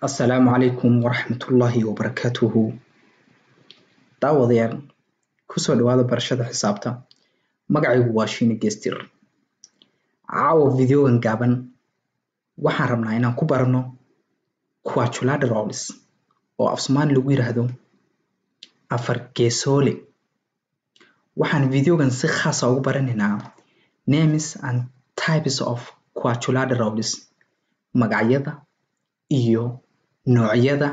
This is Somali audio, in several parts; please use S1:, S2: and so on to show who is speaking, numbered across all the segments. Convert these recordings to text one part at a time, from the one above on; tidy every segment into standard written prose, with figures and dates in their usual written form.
S1: السلام عليكم ورحمة الله وبركاته. داوديان kusoo dhawaada barashada xisaabta. Magacaygu waa Shiine Geestir. Caawa videogan gaaban waxaan rabnaa inaan ku barano quadrilaterals oo af Soomaali lagu yiraahdo afar geesoole. Waxaan videogan si khaas ah ugu baranaynaa names and types of quadrilaterals, magacyada iyo noocyada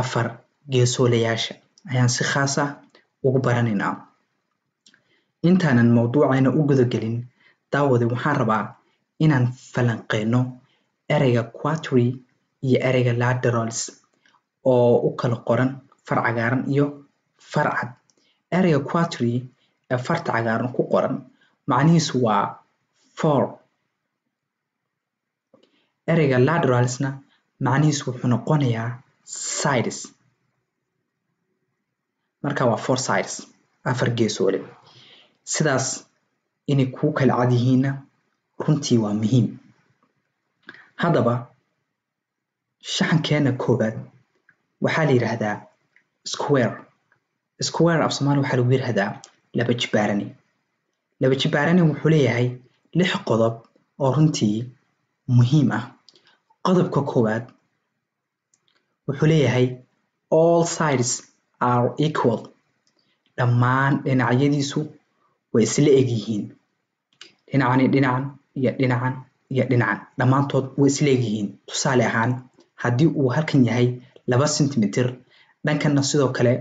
S1: afar geesooleyaasha ayaan si khaas ah ugu baranaynaa. Intaanan mawduucayna u guda gelin, daawade waxaan rabaa inaan falanqeyno ereyga quadri iyo ereyga laterals oo u kala qoran far cagaaran iyo far cad. Ereyga quadri ee farta cagaaran ku qoran macnihiisu waa 4. Ereyga lateralsna macnihiisu wuxuu noqonayaa sides. Marka waa 4 sides, afar geesoole. Sidaas inay ku kala cad yihiinna runtii waa muhiim. Haddaba shaxankeena koobaad waxaa la yiraahdaa square. Square af Soomaali waxaa lagu yiraahdaa laba jibaarani. Laba jibaarani wuxuu leeyahay 6 qodob oo runtii muhiim ah. Qodobka koobaad wuxuu leeyahay all sides are equal. Dhammaan dhinacyadiisu way isla eg yihiin. Dhinacan iyo dhinacan dhammaantood way isla eg yihiin. Tusaale ahaan, haddii uu halkan yahay 2 sentimitir, dhankana sidoo kale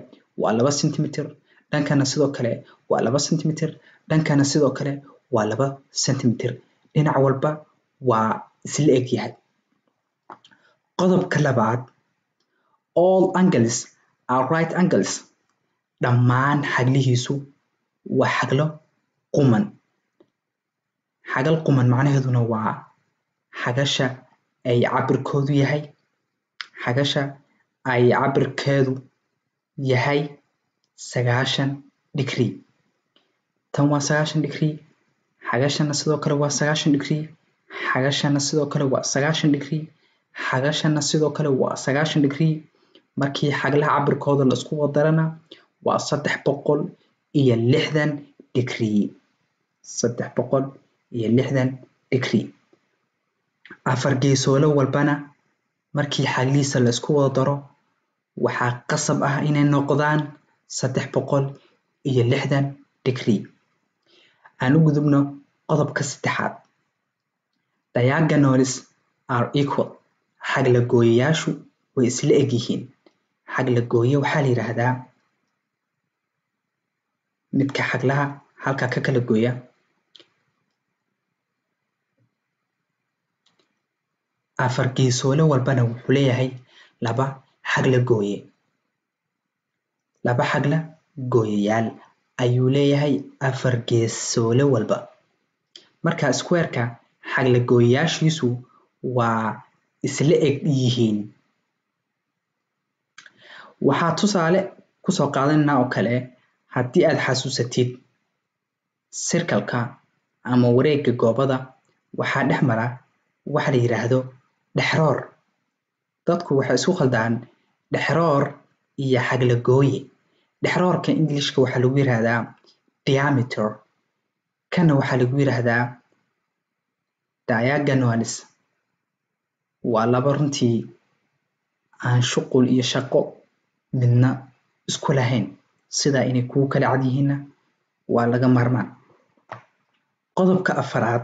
S1: waa 2 sentimitir, dhankana sidoo kale waa 2 sentimitir, dhankana sidoo kale waa 2 sentimitir. Dhinac walba waa isla eg yahay. Qodobka labaad, all angles are right angles. Dhammaan xaglihiisu waa xaglo quman. Xagal quman macnaheeduna waa xagasha ay cabirkeedu yahay 90 degree. Tan waa 90 degree, xagashana sidoo kale waa 90 degree, xagashana sidoo kale waa 90 degree, xagashana sidoo kale waa 90 degree. Markii xaglaha cabirkooda la isku wadarana waa 360 degree. 360 degree. Afar geesoole walbana markii xaglihiisa la isku wada daro waxaa qasab ah inay noqdaan 360 degree. Aan u gudubno qodobka saddexaad. Diagonals are equal. Xagla gooyayaashu way isla eg yihiin. Xagla gooye waxaa la yiraahdaa midka xaglaha halka ka kala gooya. Afar geesoole walbana wuxuu leeyahay 2 xagla gooye. 2 xagla gooyayaal ayuu leeyahay afar geesoole walba. Marka square-ka xagla gooyayaashiisu waa isla eg yihiin. Waxaa tusaale ku soo qaadanaynaa oo kale, haddii aad xasuusatid circle-ka ama wareegga goobada waxaa dhex mara waxa la yiraahdo dhexroor. Dadku waxay isku khaldaan dhexroor iyo xagla gooye. Dhexroorka Englishka waxaa lagu yiraahdaa diameter, kana waxaa lagu yiraahdaa diagonals. waa laba runtii aan shuqul iyo shaqo midna isku lahayn. Sidaa inay ku kala cad yihiinna waa laga maarmaan. Qodobka afaraad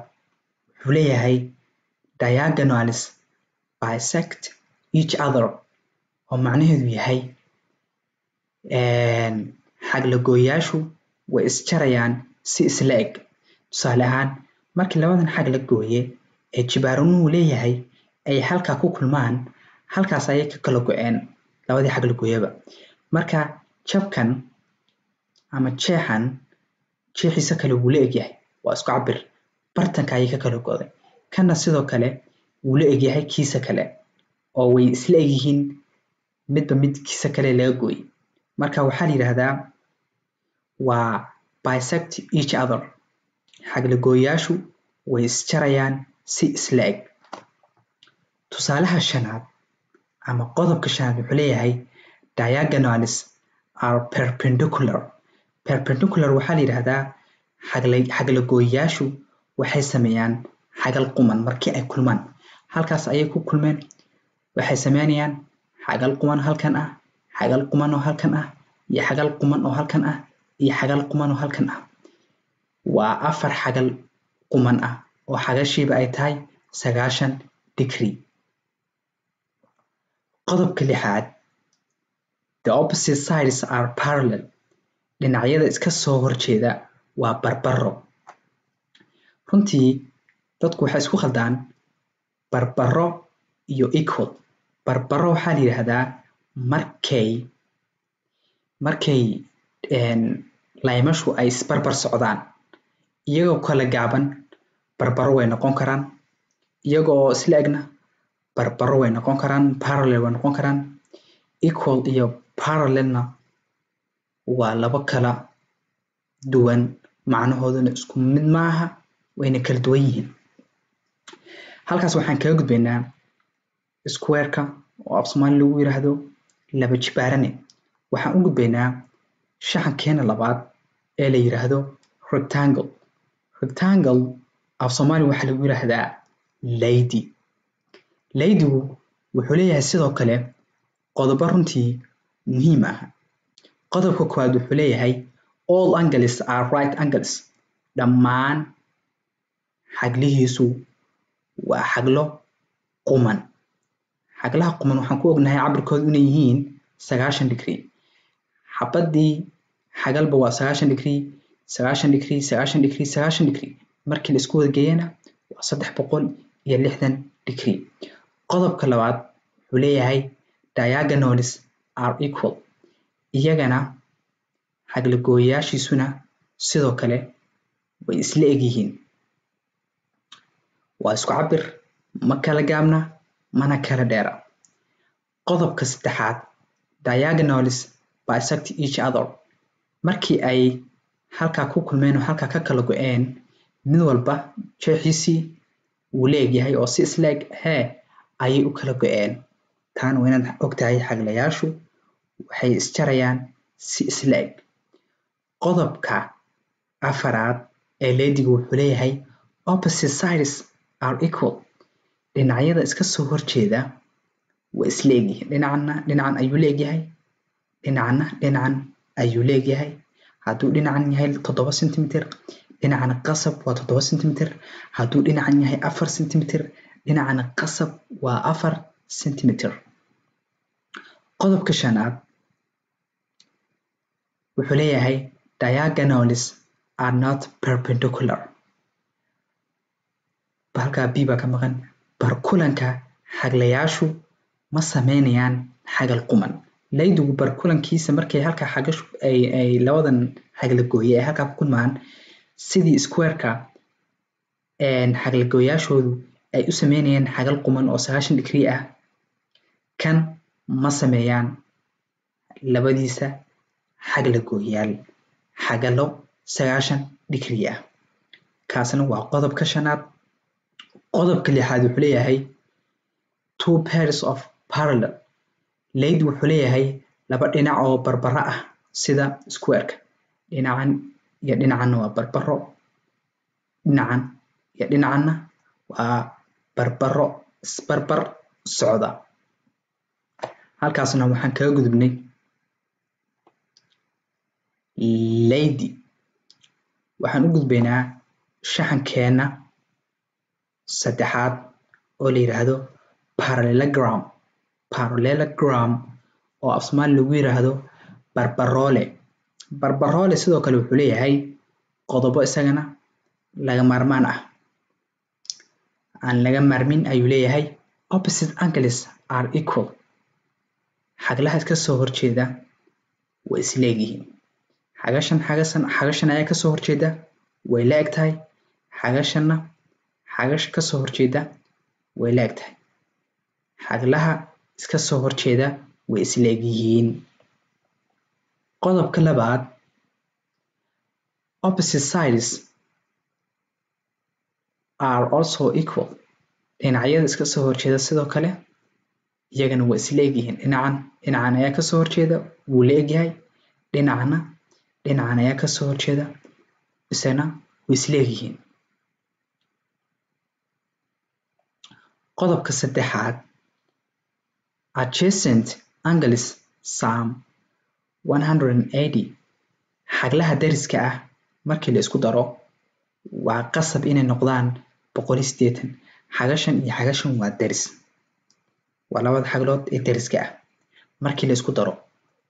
S1: wuxuu leeyahay diagonals bisect each other, oo macnaheedu yahay xagla gooyayaashu way isjarayaan si isla eg. Tusaale ahaan, markii labadan xagla gooye ee jibaaranuhu leeyahay ay halkaa ku kulmaan, halkaas ayay ka kala go'een labadii xagla gooyaba. Marka jabkan ama jeexiisa kale wuu la eg yahay, waa isku cabir. Bartanka ayay ka kala go'day. Kana sidoo kale wuu la eg yahay kiisa kale oo way isla eg yihiin midba midkiisa kale laga gooyay. Marka waxaa la yiraahdaa waa bisect each other. Xagla gooyayaashu way isjarayaan si isla eg. Tusaalaha shanaad, ama qodobka shanaad wuxuu leeyahay diagonals are perpendicular. Perpendicular waxaa la yidhaahdaa xagla gooyayaashu waxay sameeyaan xagal quman markii ay kulmaan. Halkaas ayay ku kulmeen waxay sameynayaan xagal quman halkan ah, xagal quman oo halkan ah, iyo xagal quman oo halkan ah, iyo xagal quman oo halkan ah. waa 4 xagal quman ah oo xagashiiba ay tahay 90 degree. qodobka 6aad the opposite sides are parallel. dhinacyada iska soo horjeeda waa barbaro. runtii dadku waxay isku khaldaan barbaro iyo equal. barbaro waxaa la yidhaahdaa markay laymashu ay isbarbar socdaan iyagoo kala gaaban barbaro way noqon karaan, iyagoo isla egna barbaro way noqon karaan, parallel way noqon karaan. equal iyo parallelna waa laba kala duwan, macnahooduna isku mid maaha, wayna kala duwan yihiin. halkaas waxaan kaga gudbaynaa square-ka oo af Soomaali lagu yiraahdo laba jibaarane. waxaan u gudbaynaa shaxankeena labaad ee la yiraahdo rectangle. rectangle af Soomaali waxaa lagu yiraahdaa laydi. laydigu wuxuu leeyahay sidoo kale qodobo runtii muhiim ah. qodobka koowaad wuxuu leeyahay all angles are right angles. dhammaan xaglihiisu waa xaglo quman. xaglaha quman waxaan ku ognahay cabirkoodu inay yihiin 90 degree. xabadii xagalba waa 90 degree 90 degree 90 degree 90 degree. markii la isku wada geeyana waa 360 degree. qodobka labaad wuxuu leeyahay diagonals are equal. iyagana xagla gooyayaashiisuna sidoo kale way isla eg yihiin. waa isku cabir, ma kala gaabna, mana kala dheera. qodobka saddexaad diagonals bisect each other. markii ay halkaa ku kulmeen oo halkaa ka kala go'een mid walba jeexiisii wuu leegyahay oo si isla eg ayay u kala go'een. taana waa inaad ogtahay xaglayaashu waxay isjarayaan si isla eg. qodobka afaraad ee laydigu wuxuu leeyahay opposite sides are equal. dhinacyada iska soo horjeeda way isla eg yihiin. dhinacan ayuu leegyahay, dhinacan ayuu leegyahay. hadduu dhinacan yahay 7 centimeter, dhinacana qasab waa 7 centimeter. hadduu dhinacan yahay 4 centimeter, dhinacana qasab waa 4 centimeter. qodobka shanaad wuxuu leeyahay diagonals are not perpendicular. halkaa b baa ka maqan. barkulanka xaglayaashu ma sameynayaan xagal quman. laydigu barkulankiisa markay halkaa xagashu ay labadan xagla gooye ay halkaa ku kulmaan sidii square-ka xagla gooyaashoodu ay u sameynayaan xagal quman oo 90 degree ah, kan ma sameeyaan labadiisa xagla gooyayaal xagalo 90 degree ah. kaasna waa qodobka shanaad. qodobka lixaad wuxuu leeyahay two pairs of parallel. laydi wuxuu leeyahay laba dhinac oo barbaro ah sida square-ka. dhinacan iyo dhinacanna waa barbaro, dhinacan iyo dhinacanna waa barbaro isbarbar socda. halkaasna waxaan kaga gudubnay laydi. waxaan u gudbaynaa shaxankeena saddexaad oo la yiraahdo parallelogram. parallelogram oo af Soomaali lagu yiraahdo barbaroole. barbaroole sidoo kale wuxuu leeyahay qodobo isagana laga maarmaan ah. aan laga maarmin ayuu leeyahay opposite angles are equal. xaglaha iska soo horjeeda way isla eg yihiin. xagashan ayaa ka soo horjeeda way la eg tahay. xagasha ka soo horjeeda way la eg tahay. xaglaha iska soo horjeeda way isla eg yihiin. qodobka labaad opposite sides are also equal. dhinacyada iska soo horjeeda sidoo kale iyagana waa isla egyihiin. dhinacan ayaa kasoo horjeeda wuu la egyahay, dhinacan ayaa kasoo horjeeda isagana way isla egyihiin. qodobka saddexaad, adjacent angles sum 180. xaglaha dariska ah markii la isku daro waa qasab inay noqdaan 180. xagashan iyo xagashan waa daris, waa labada xaglood ee dariska ah. markii la isku daro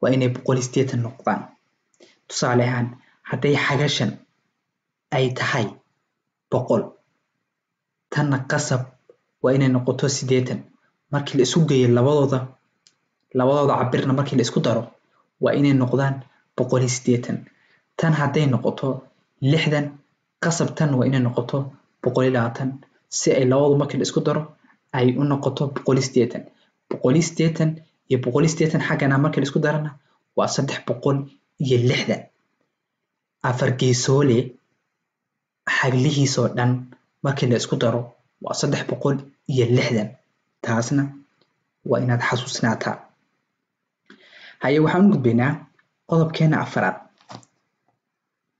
S1: waa inay 180 noqdaan. tusaale ahaan, hadday xagashan ay tahay 100, tanna qasab waa inay noqoto 80. markii la isu geeyo labadooda cabirna markii la isku daro waa inay noqdaan 180. tan hadday noqoto 60, qasab tan waa inay noqoto 120 si ay labadu markii la isku daro ay u noqoto 180. 180 iyo 180 xaggana markii la isku darana waa 360. afar geesoole xaglihiisoo dhan markii la isku daro waa 360. taasna waa inaad xasuusnaataa. haye waxaan u gudbaynaa qodobkeena afaraad,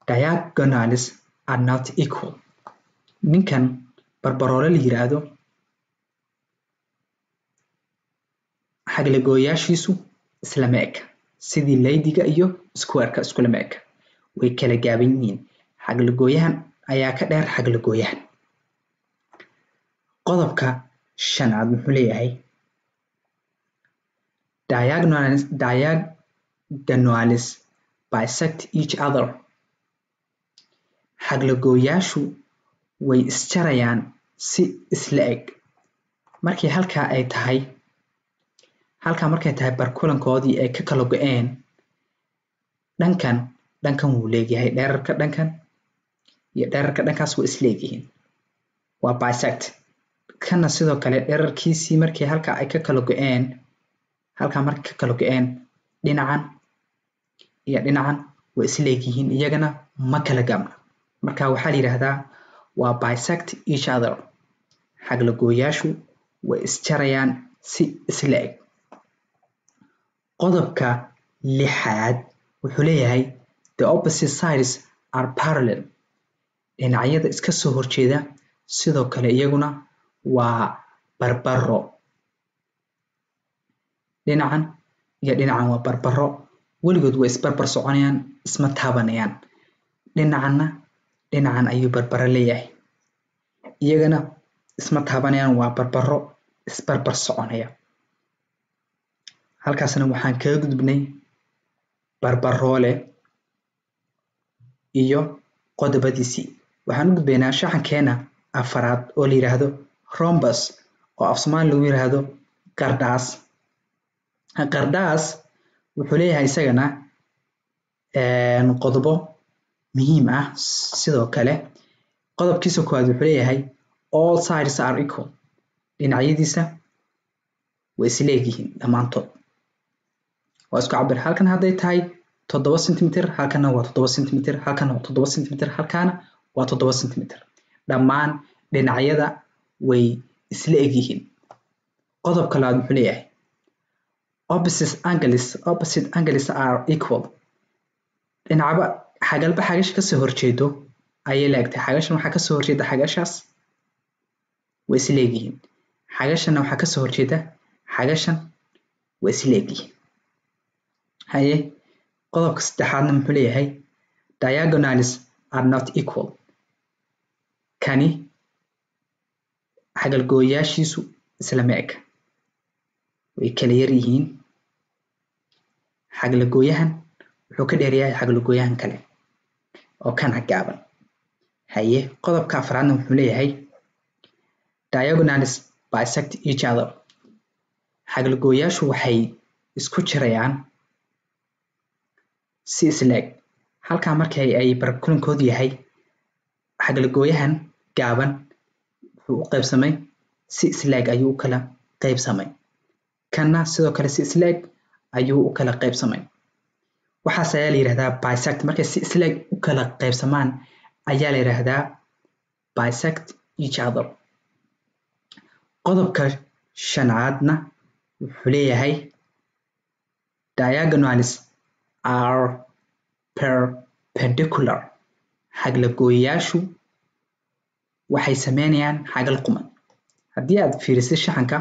S1: diagonals are not equal. ninkan barbaroole la yiraahdo xaglagooyaashiisu islama eka, sidii laydiga iyo squareka iskulama eka, way kala gaaban yihiin. xaglagooyahan ayaa ka dheer xaglagooyahan. qodobka shanaad muxuu leeyahay, diagonals bisect each other. xaglagooyaashu way isjarayaan si isla eg. markii halkaa markay tahay barkulankoodii ay ka kala go-een, dhankan wuu leegyahay, dherarka dhankan iyo dherarka dhankaas waa isla egyihiin, waa bisect. kana sidoo kale dherarkiisii markii halkaa ay ka kala go-een, dhinacan iyo dhinacan waa isla egyihiin, iyagana ma kala gaabna. marka waxaa la yiraahdaa waa bisect each other. xaglagooyaashu way isjarayaan si isla eg. qodobka lixaad wuxuu leeyahay, the opposite sides are parallel. dhinacyada iska soo horjeeda sidoo kale iyaguna waa barbaro. dhinacan iyo dhinacan waa barbaro, weligood way isbarbar soconayaan, isma taabanayaan. dhinacan ayuu barbaro leeyahay, iyagana isma taabanayaan, waa barbaro isbarbar soconaya. halkaasna waxaan kaga gudubnay barbaroole iyo qodobadiisii. waxaan u gudbaynaa shaxankeena afaraad oo la yiraahdo rhombus, oo af Soomaali lagu yiraahdo qardhaas. qardhaas wuxuu leeyahay isagana qodobo muhiim ah. sidoo kale qodobkiisa koowaad wuxuu leeyahay all sides are equal. dhinacyadiisa way isla egyihiin dhammaantood, waa isku cabir. halkan hadday tahay 7 centimeter, halkana waa 7 centimeter, halkana waa 7 centimeter, halkana waa 7 centimeter. dhammaan dhinacyada way isla egyihiin. qodobka labaad wuxuu leeyahay opposite angles are equal. xagalba xagasha kasoo horjeedo ayay leegtahay. xagashan waxaa kasoo horjeeda xagashaas, way isla egyihiin. xagashanna waxaa kasoo horjeeda xagashan, way isla egyihiin. haye qodobka saddexaadna muxuu leeyahay diagonals are not equal. kani xagalgooyaashiisu islama eka, way kala yar yihiin. xaglagooyahan wuxuu ka dheeryahay xaglagooyahan kale oo kana gaaban. haye qodobka afraadna wuxuu leeyahay diagonals bisect each other. xaglagooyaashu waxay isku jirayaan si isla eg. halkaa markii ay barkulankoodu yahay, xaglagooyahan gaaban wuxuu u qaybsamay si isla eg ayuu u kala qaybsamay, kana sidoo kale si isla eg ayuu u kala qaybsamay. waxaas ayaa la yiraahdaa bisect. markay si isla eg u kala qaybsamaan ayaa la yiraahdaa bisect each other. qodobka shanaadna wuxuu leeyahay diagonals are perpendicular. xaglagooyayaashu waxay sameynayaan xagal quman. haddii aad fiirisid shaxanka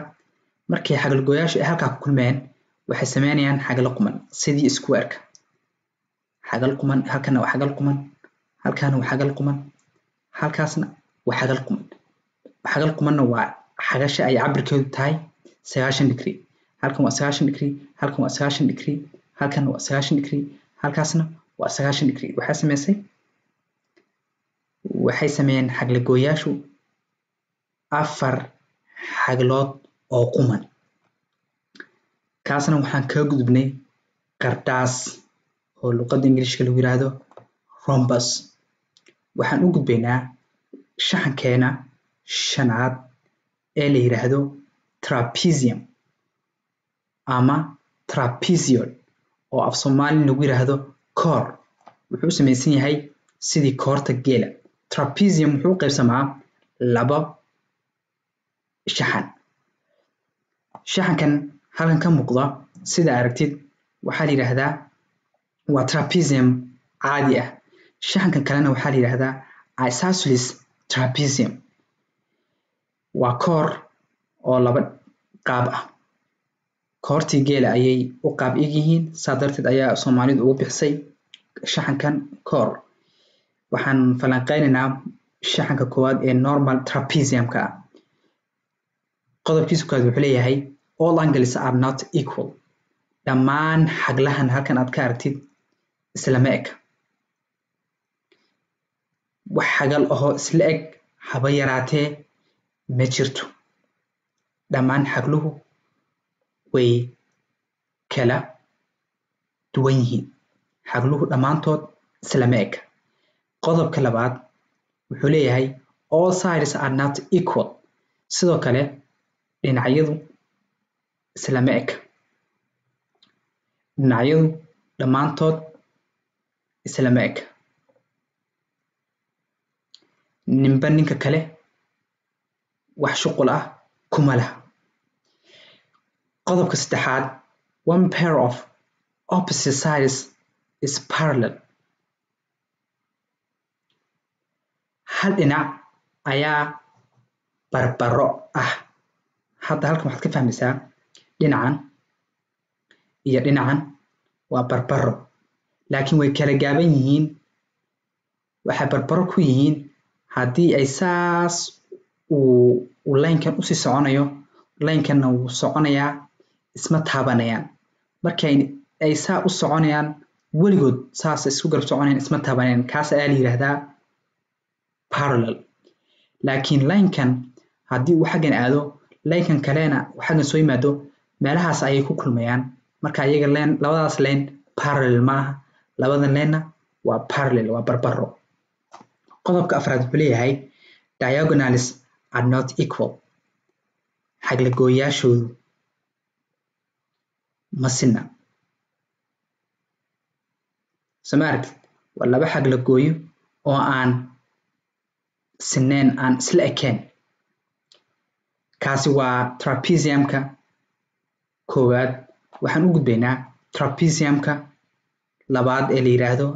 S1: markay xagalgooyayaashu ay halkaa ku kulmeen waxay sameynayaan xagalo quman sidii square-ka. xagal quman, halkana waa xagal quman, halkana waa xagal quman, halkaasna waa xagal quman. xagal qumanna waa xagasha ay cabirkeedu tahay 90 degree. halkan waa 90 degree, halkan waa 90 degree, halkan waa 90 degree, halkaasna waa 90 degree. waxay sameeyeen xaglagooyayaashu 4 xaglood oo quman. kaasna waxaan kaga gudubnay qardaas oo luqadda Ingiriishka lagu yiraahdo rhombus. waxaan u gudbaynaa shaxankeena shanaad ee la yiraahdo trapezium ama trapezoid oo af Soomaali lagu yiraahdo koor. wuxuu samaysan yahay sidii koorta geela. trapezium wuxuu u qaybsamaa 2 shaxan. shaxankan halkan ka muuqda sida aragtid waxaa la yiraahdaa waa trapezium caadi ah. shaxankan kalena waxaa la yiraahdaa isosceles trapezium. waa koor oo 2 qaab ah. koortii geela ayay u qaab eg yihiin, saa darteed ayaa Soomaalidu ugu bixisay shaxankan koor. waxaan falanqeynaynaa shaxanka koowaad ee normal trapezium-ka ah. qodobkiisa koowaad wuxuu leeyahay all angles are not equal. dhammaan xaglahan halkan aad ka aragtid islama eg. wax xagal ahoo isla eg haba yaraatee ma jirto. dhammaan xagluhu way kala duwan yihiin. xagluhu dhammaantood islama eg. qodobka labaad wuxuu leeyahay all sides are not equal. sidoo kale dhinacyadu islama eg. dhinacyadu dhammaantood islama eg. ninba ninka kale wax shuqul ah kuma laha. qodobka saddexaad one pair of opposite sides is parallel. hal dhinac ayaa barbaro ah. hadda halkan waxaad ka fahmaysaa dhinacan iyo dhinacan waa barbaro, laakiin way kala gaaban yihiin. waxay barbaro ku yihiin haddii ay saas uu line-kan usii soconayo, line-kanna wuu soconayaa, isma taabanayaan. markay ay saa u soconayaan weligood saas isku garab soconayaan, isma taabanayaan. kaas ayaa la yiraahdaa parallel. laakiin line-kan haddii uu xaggan aado, line-kan kalena uu xaggan soo yimaado, meelahaas ayay ku kulmayaan. marka iyaga labadaas line parallel maaha, labadan line-na waa parallel, waa barbaro. qodobka afraad wuxuu leeyahay diagonals are not equal. xaglagooyayaashoodu ma sinna. soo ma aragtid? waa 2 xaglagooyo oo aan sineen, aan isla ekeen. kaasi waa trapezium-ka koowaad. waxaan u gudbaynaa trapezium-ka labaad ee la yiraahdo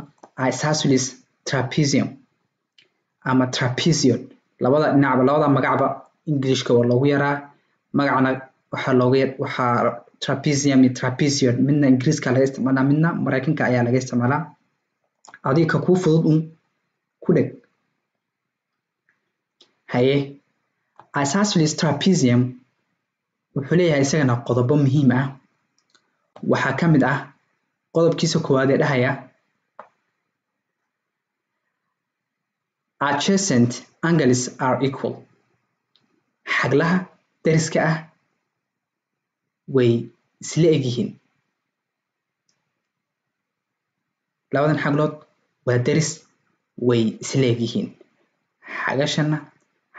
S1: isosceles trapezium ama trapezoid. labada dhinacba, labada magacba Englishka waa loogu yaraa. magacana waxaa trapezium iyo trapezoid midna Ingiriiska laga isticmaalaa, midna Mareykanka ayaa laga isticmaalaa. adiga ka kuu fudud ku dheg. haye isosceles trapezium wuxuu leeyahay isagana qodobo muhiim ah. waxaa ka mid ah qodobkiisa koowaad ee dhahaya adjacent angles are equal. xaglaha dariska ah way isla eg yihiin. labadan xaglood waa daris, way isla eg yihiin.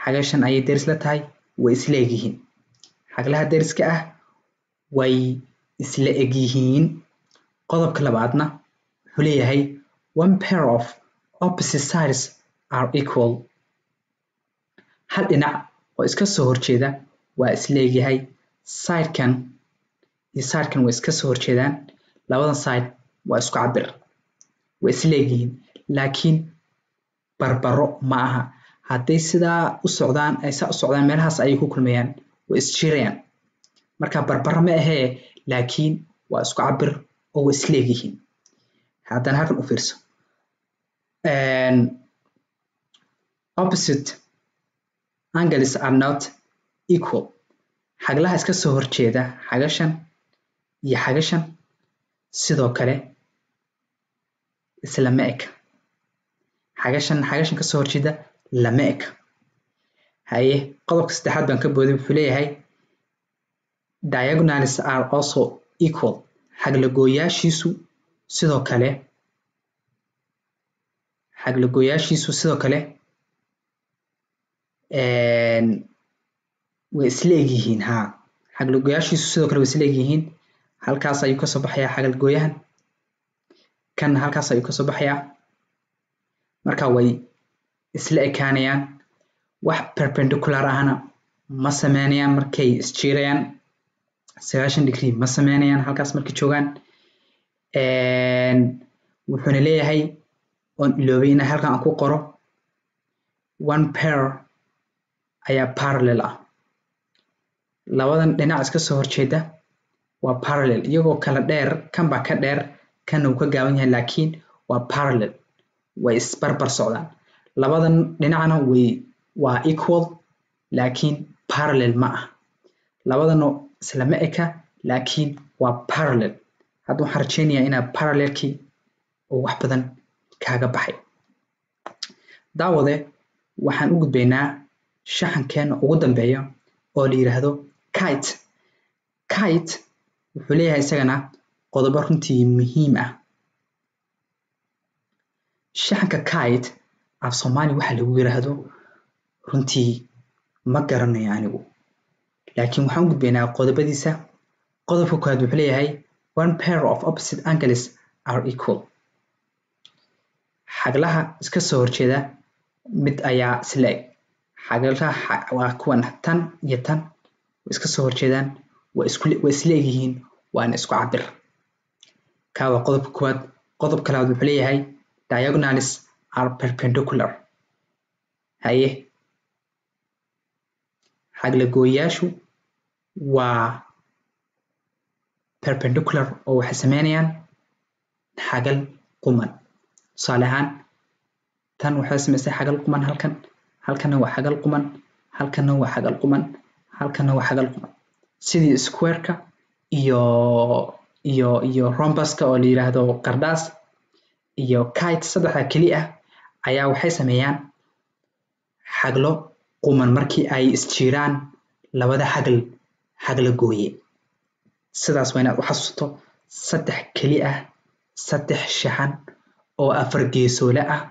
S1: xagashan ayay daris la tahay, way isla eg yihiin. xaglaha dariska ah way isla eg yihiin. qodobka labaadna wuxuu leeyahay one pair of opposite sides are equal. hal dhinac oo iska soo horjeeda waa isla eg yahay. sidekan iyo sidekan way iska soo horjeedaan labadan side waa isku cabir way isleeyihiin laakiin barbaro ma aha hadday sidaa u socdaan ay saa u socdaan meelahaas ayay ku kulmayaan way isjirayaan marka barbaro ma ahee laakiin waa isku cabir oo way isleeyihiin haddana halkan u fiirso opposite angles are not equal xaglaha iska soo horjeeda xagashan iyo xagashan sidoo kale isla ma eka xagashan ka soo horjeeda lama eka haye qodobka saddexaad baan ka booday wuxuu leeyahay diagonals are also equal xaglagooyaashiisu sidoo kale way isla egyihiin xaglagooyaashiisu sidoo kale way isla egyihiin halkaas ayuu kasoo baxayaa xaglagooyahan kan halkaas ayuu kasoo baxayaa marka way isla ekaanayaan wax perpendicular ahna ma sameynayaan markay isjiirayaan 90 degree ma sameynayaan halkaas markay joogaan wuxuuna leeyahay oon iloobay inaan halkan aan ku qoro one pair ayaa parallel ah labadan dhinac iska soo horjeeda waa parallel iyagoo kala dheer kan baa ka dheer kana uu ka gaaban yahay laakiin waa parallel way isbarbar socdaan labadan dhinacna waa equal laakiin parallel ma ah labadana isla ma eka laakiin waa parallel hadda waxaan rajeynayaa inaa parallelkii oo wax badan kaaga baxay daawade waxaan u gudbaynaa shaxankeena ugu dambeeya oo la yiraahdo kite wuxuu leeyahay isagana qodobo runtii muhiim ah shaxanka kite af Soomaali waxa lagu yiraahdo runtii ma garanayo anigu laakiin waxaan u gudbaynaa qodobadiisa qodobka koowaad wuxuu leeyahay one pair of opposite angles are equal xaglaha iska soo horjeeda mid ayaa isla eg xaglaha waa kuwan tan iyo tan iska soo horjeedaan way isla egyihiin waana isku cabir ka waa qodobka koowaad qodobka labaad wuxuu leeyahay diagonals are perpendicular haye xaglagooyaashu waa perpendicular oo waxay sameynayaan xagal quman tusaale ahaan tan waxay samaysay xagal quman halkana waa xagal quman halkana waa xagal quman halkana waa xagal quman sidii square-ka iyo rhombuska oo la yiraahdo qardaas iyo kite saddexda keli ah ayaa waxay sameeyaan xaglo quman markii ay isjiiraan labada xagla gooye sidaas waa inaad u xasuusto saddex keli ah saddex shaxan oo afar geesoole ah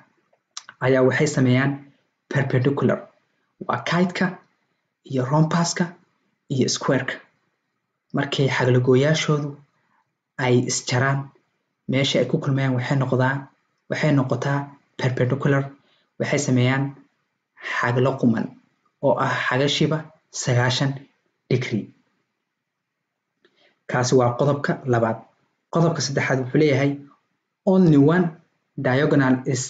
S1: ayaa waxay sameeyaan perpendicular waa kite-ka iyo rhombuska iyo square-ka markay xaglagooyaashoodu ay isjaraan meesha ay ku kulmayaan waxay noqotaa perpendicular waxay sameeyaan xaglo quman oo ah xagashiba 90 degree kaasi waa qodobka labaad qodobka saddexaad wuxuu leeyahay only one diagonal is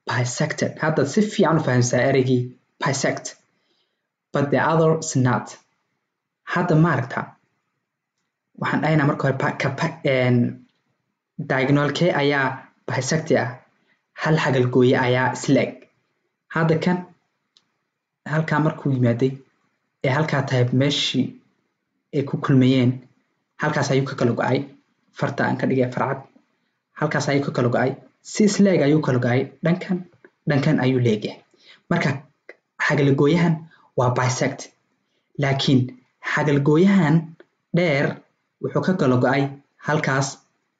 S1: bisected hadda si fiican u fahamsaa ereygii bisect but the other is not hadda maaragta waxaan dhahaynaa marka hore diagonalkee ayaa bisect ah hal xagal gooye ayaa isla eg hadda kan halkaa markuu yimaaday ee halkaa tahay meeshii ay ku kulmayeen halkaas ayuu ka kala go'ay farta aan ka dhigay farcad halkaas ayuu ka kala go'ay si isla eg ayuu kala go'ay dhankan ayuu leeyahay marka xagalgooyahan waa bisect laakiin xagalgooyahan dheer wuxuu ka kala go'ay halkaas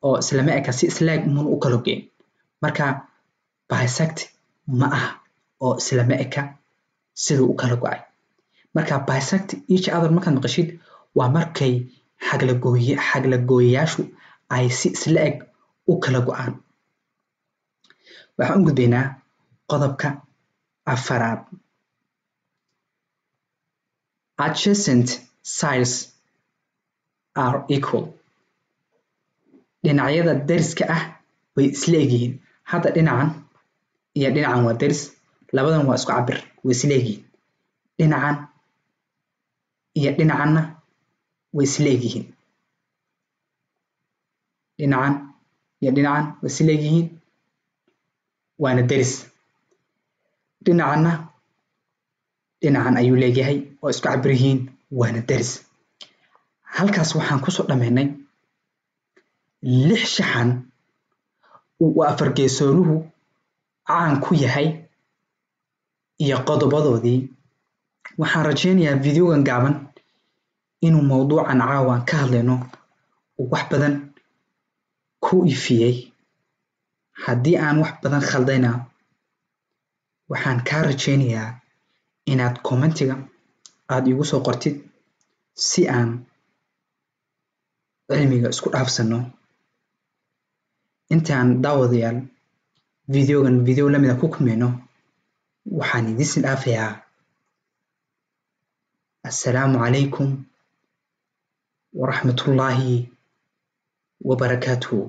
S1: oo isla ma eka si isla eg mun u kala go'in marka bisect ma ah oo isla ma eka siduu u kala go'ay marka bisect each other markaad maqashid waa markay xaglagooyayaashu ay si isla eg u kala go'aan waxaan u gudbaynaa qodobka afaraad adjacent sides are equal. dhinacyada deriska ah way isla egyihiin. hadda dhinacan iyo dhinacan waa deris, labadan waa isku cabir, way isla egyihiin. dhinacan iyo dhinacanna way isla egyihiin. dhinacan iyo dhinacan way isla egyihiin, waana deris. dhinacanna dhinacan ayuu leeyahay oo isku cabir yihiin, waana deris. halkaas waxaan kusoo dhammaynay 6 shaxan uu afar geesooruhu caan ku yahay iyo qodobadoodii. waxaan rajaynayaa videogan gaaban inuu mowduucan caawan ka hadlayno uu wax badan ku ifiyey. haddii aan wax badan khaldayna waxaan kaa rajaynayaa inaad commentiga aad igu soo qortid si aan cilmiga isku dhaafsano. intaan daawadayaal videogan video lamida ku kulmayno waxaan idin dhaafayaa assalaamu calaykum waraxmatullaahi wabarakaatuhu.